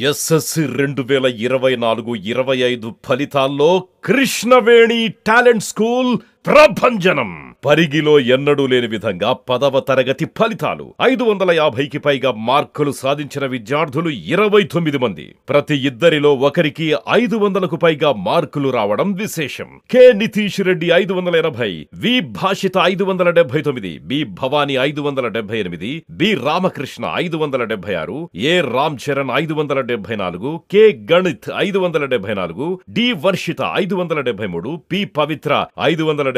SSC 2024-25 ఫలితాల్లో Krishnaveni talent school ప్రభంజనం. పరిగిలో ఎన్నడూ లేని విధంగా 10వ తరగతి ఫలితాలు 550కి పైగా మార్కులు సాధించిన విద్యార్థులు 29 మంది. ప్రతి ఇద్దరిలో ఒకరికి 500కు పైగా మార్కులు రావడం విశేషం. K Nitish Reddy 580, V Bhashitha 579, B Bhavani 578, B Ramakrishna 576, A Ram Charan 574, K Ganith 574, D Varshitha 573, P Pavitra 571,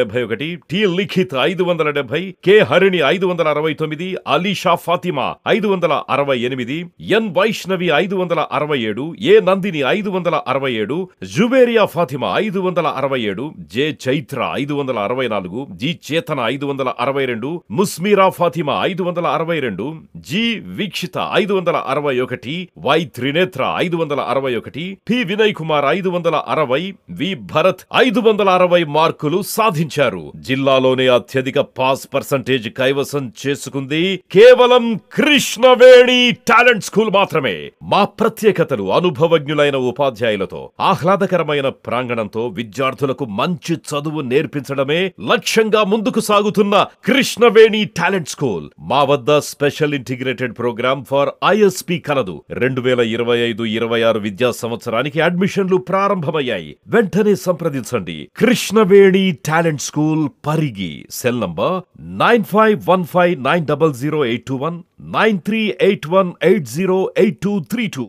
T Likhith 570, K Harini 569, Alisha Fatima 568, N Vaishnavi 567, A Nandini 567, Zuberiya Fatima 567, J Chaitra 564, G Chetana 562, Musmira Fatima 562, G Veekshitha 561, Y Trinetra 561, P Vinay Kumar 560, V Bharath 560 మార్కులు సాధించారు. జిల్లాలోనే అత్యధిక పాస్ పర్సంటేజ్ కైవసం చేసుకుంది కేవలం కృష్ణవేణి టాలెంట్ స్కూల్ మాత్రమే. మా ప్రత్యేకతలు అనుభవజ్ఞులైన ఉపాధ్యాయులతో, ఆహ్లాదకరమైన ప్రాంగణంతో విద్యార్థులకు మంచి చదువు నేర్పించడమే లక్ష్యంగా ముందుకు సాగుతున్న కృష్ణవేణి టాలెంట్ స్కూల్. మా వద్ద special integrated program for ISP కలదు. 2025-26 విద్యా సంవత్సరానికి అడ్మిషన్లు ప్రారంభమయ్యాయి. వెంటనే సంప్రదించండి. Krishnaveni talent school, Parigi. Cell number 9515900821, 9381808232.